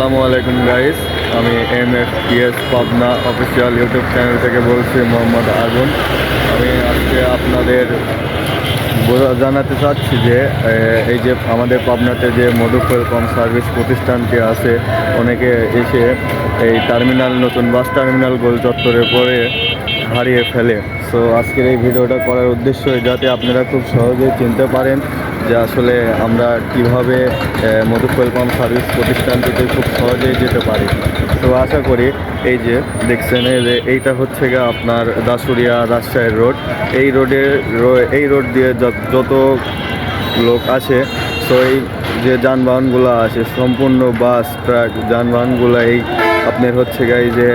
আসসালামু আলাইকুম গাইস, আমি MFPS Pabna official YouTube channel থেকে বলছি মোহাম্মদ আগুন। আমি আজকে আপনাদের জানাতে চাচ্ছি যে এই যে আমাদের পাবনাতে যে মধু পাম্প সার্ভিস প্রতিষ্ঠানটি আছে, অনেকে এসে এই নতুন বাস টার্মিনাল গোল চত্বরে পরে হারিয়ে ফেলে। সো আজকের এই ভিডিওটা করার উদ্দেশ্য যাতে আপনারা খুব সহজেই চিনতে পারেন যে আসলে আমরা কিভাবে মধু পাম্প সার্ভিস প্রতিষ্ঠানটিতে খুব সহজেই যেতে পারি। তো আশা করি এই যে দেখছেন যে এইটা হচ্ছে গিয়ে আপনার দাসুরিয়া রাজশাহীর রোড। এই রোড দিয়ে যত লোক আসে, তো এই যে যানবাহনগুলো আসে সম্পূর্ণ বাস ট্রাক যানবাহনগুলো এই আপনার হচ্ছে গিয়ে এই যে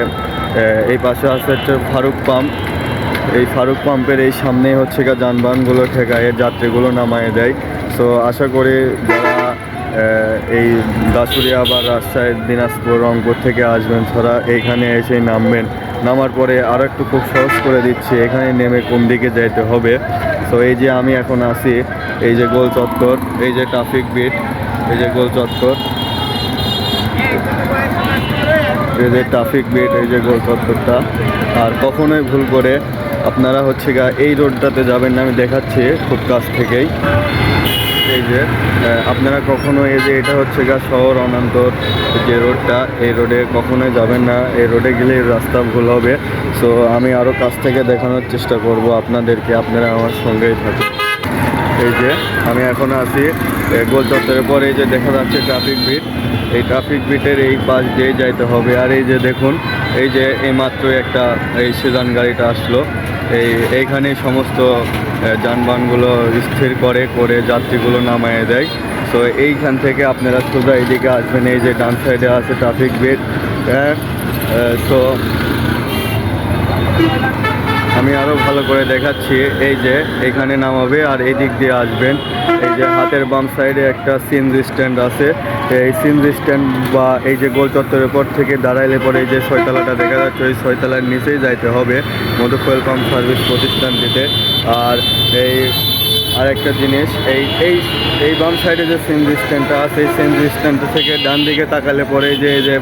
এই পাশে আছে একটা ফারুক পাম্প। এই ফারুক পাম্পের এই সামনেই হচ্ছে গিয়ে যানবাহনগুলো ঠেকায় যাত্রীগুলো নামায় দেয়। সো আশা করি যারা এই দাসুরিয়া বা রাজশাহী, দিনাজপুর, রংপুর থেকে আসবেন তারা এইখানে এসে নামবেন। নামার পরে আরও একটু খুব সহজ করে দিচ্ছি, এখানে নেমে কোন দিকে যেতে হবে। সো এই যে আমি এখন আছি এই যে গোল চত্বর, এই যে ট্রাফিক বিট, এই যে গোল চত্বর, এই যে ট্রাফিক বিট, এই যে গোল চত্বরটা। আর কখনোই ভুল করে আপনারা হচ্ছে গা এই রোডটাতে যাবেন না, আমি দেখাচ্ছি খুব কাছ থেকেই। এই যে আপনারা কখনো এই যে এটা হচ্ছে গা শহর অনান্তর যে রোডটা, এই রোডে কখনোই যাবেন না, এই রোডে গেলে রাস্তা ভুল হবে। সো আমি আরও কাছ থেকে দেখানোর চেষ্টা করব আপনাদেরকে, আপনারা আমার সঙ্গেই থাকুন। এই যে আমি এখন আছি গোল চত্বরের পরে, এই যে দেখা যাচ্ছে ট্রাফিক বিট, এই ট্রাফিক বিটের এই পাশ দিয়ে যাইতে হবে। আর এই যে দেখুন, এই যে এইমাত্র একটা এই সেদান গাড়িটা আসলো, এইখানে সমস্ত যানবাহনগুলো স্থির করে যাত্রীগুলো নামায় দেয়। তো এইখান থেকে আপনারা সোজা এইদিকে আসবেন, এই যে ডান সাইডে আছে ট্রাফিক বিট। তো আমি আরও ভালো করে দেখাচ্ছি, এই যে এখানে নামাবে আর এই দিক দিয়ে আসবেন। এই যে হাতের বাম সাইডে একটা সিএনজি স্ট্যান্ড আছে, এই সিএনজি স্ট্যান্ড বা এই যে গোল চত্বরের পর থেকে দাঁড়াইলে পরে এই যে ছয়তলাটা দেখা যাচ্ছে, ওই ছয়তলার নিচেই যাইতে হবে মধু পাম্প সার্ভিস প্রতিষ্ঠানটিতে। আর এই আরেকটা জিনিস, এই বাম সাইডে যে সিএনজি স্ট্যান্ডটা আছে, এই সিএনজি স্ট্যান্ড থেকে ডান দিকে তাকালে পরে এই যে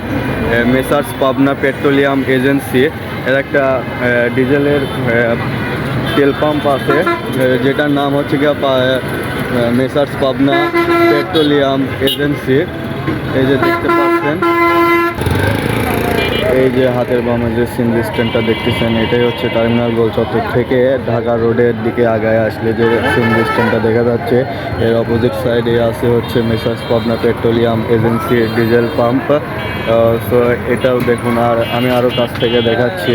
মেসার্স পাবনা পেট্রোলিয়াম এজেন্সি এর একটা ডিজেলের তেল পাম্প আছে, যেটার নাম হচ্ছে গিয়ে মেসার্স পাবনা পেট্রোলিয়াম এজেন্সি। এই যে দেখতে পাচ্ছেন, এই যে হাতের বামে যে সিএনজি স্ট্যান্ডটা দেখতেছেন, এটাই হচ্ছে টার্মিনাল গোল চত্বর থেকে ঢাকা রোডের দিকে আগায় আসলে যে সিএনজি স্ট্যান্ডটা দেখা যাচ্ছে, এর অপোজিট সাইডে আছে হচ্ছে messrs Pabna petroleum agency diesel pump. So এটাও দেখুন। আর আমি আরও কাছ থেকে দেখাচ্ছি,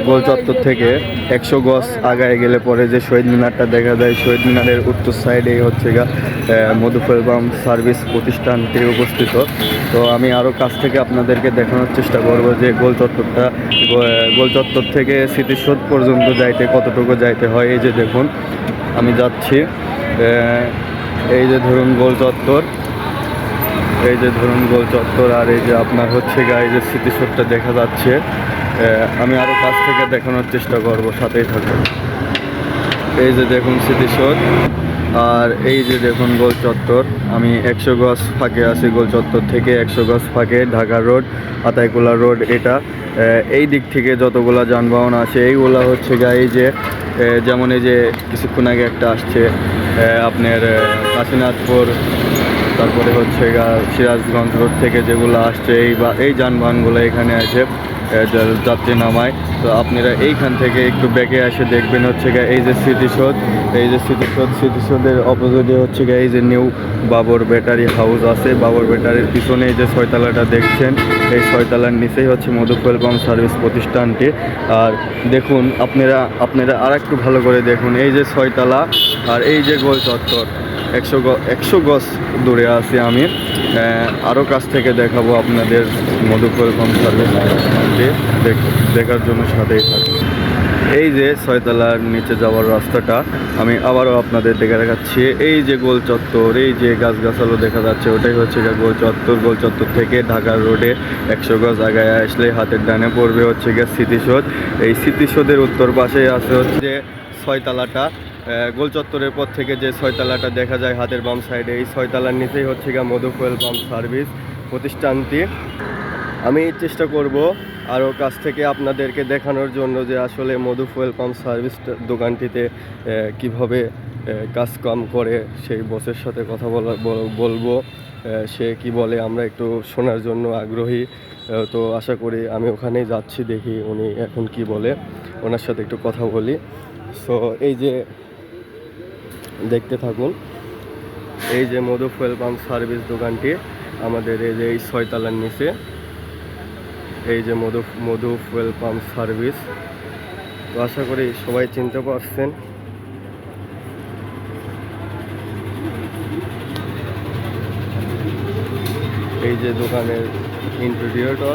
গোল চত্বর থেকে 100 গজ আগায় গেলে পরে যে শহীদ মিনারটা দেখা যায়, শহীদ মিনারের উত্তর সাইডেই হচ্ছে গা মধু পাম্প সার্ভিস প্রতিষ্ঠানটি অবস্থিত। তো আমি আরও কাছ থেকে আপনাদেরকে দেখানোর চেষ্টা করব যে গোল চত্বর থেকে স্মৃতিসৌধ পর্যন্ত যাইতে কতটুকু যাইতে হয়। এই যে দেখুন আমি যাচ্ছি, এই যে ধরুন গোল চত্বর, এই যে ধরুন গোল চত্বর, আর এই যে আপনার হচ্ছে এই যে স্মৃতিসৌধটা দেখা যাচ্ছে। আমি আরও কাছ থেকে দেখানোর চেষ্টা করব, সাথেই থাকুন। এই যে দেখুন স্মৃতিসৌধ, আর এই যে দেখুন গোল চত্বর। আমি 100 গজ ফাঁকে আছি, গোল চত্বর থেকে 100 গজ ফাঁকে ঢাকা রোড, আতাইকুলা রোড। এটা এই দিক থেকে যতগুলা যানবাহন আসে এইগুলা হচ্ছে এই যে যেমন এই যে কিছুক্ষণ আগে একটা আসছে আপনার কাশীনাথপুর, তারপরে হচ্ছে সিরাজগঞ্জ রোড থেকে যেগুলো আসছে এই যানবাহনগুলো এখানে আসে যাত্রী নামায়। তো আপনারা এইখান থেকে একটু ব্যাকে এসে দেখবেন হচ্ছে এই যে স্মৃতিসৌধ, এই যে স্মৃতিসৌধের অপোজিটে হচ্ছে এই যে নিউ বাবর ব্যাটারি হাউস আছে। বাবর ব্যাটারির পিছনে এই যে ছয়তলাটা দেখছেন, এই ছয়তলার নিচেই হচ্ছে মধু পাম্প সার্ভিস প্রতিষ্ঠানটি। আর দেখুন আপনারা আর একটু ভালো করে দেখুন, এই যে ছয়তলা আর এই যে গোল চত্বর, 100 গজ দূরে আছি আমি। আরও কাছ থেকে দেখাবো আপনাদের মধু পাম্প সার্ভিস দেখার জন্য সাথেই থাকুন। এই যে ছয়তলার নিচে যাওয়ার রাস্তাটা আমি আবারও আপনাদের দেখে দেখাচ্ছি। এই যে গোল চত্বর, এই যে গাছগাছালো দেখা যাচ্ছে, ওটাই হচ্ছে গোল চত্বর। গোল চত্বর থেকে ঢাকার রোডে 100 গজ আগায় আসলে হাতের ডানে পড়বে হচ্ছে স্মৃতিসৌধ। এই স্মৃতিসৌধের উত্তর পাশে আছে হচ্ছে ছয়তলাটা। গোল চত্বরের পর থেকে যে ছয়তলাটা দেখা যায় হাতের বাম সাইডে, এই ছয়তলার নিচেই হচ্ছে মধু পাম্প সার্ভিস। প্রতিষ্ঠানটি। আমি চেষ্টা করব আরও কাছ থেকে আপনাদেরকে দেখানোর জন্য যে আসলে মধু ফুয়েল পাম্প সার্ভিস দোকানটিতে কিভাবে কাজকাম করে। সেই বসের সাথে কথা বলবো, সে কি বলে আমরা একটু শোনার জন্য আগ্রহী। তো আশা করি আমি ওখানেই যাচ্ছি, দেখি উনি এখন কি বলে, ওনার সাথে একটু কথা বলি। সো এই যে দেখতে থাকুন, এই যে মধু ফুয়েল পাম্প সার্ভিস দোকানটি আমাদের এই যে এই 6 তলার নিচে, এই যে মধু ফুয়েল পাম্প সার্ভিস। তো আশা করি সবাই চিনতে পারছেন। এই যে দোকানের ইন্টেরিয়রটা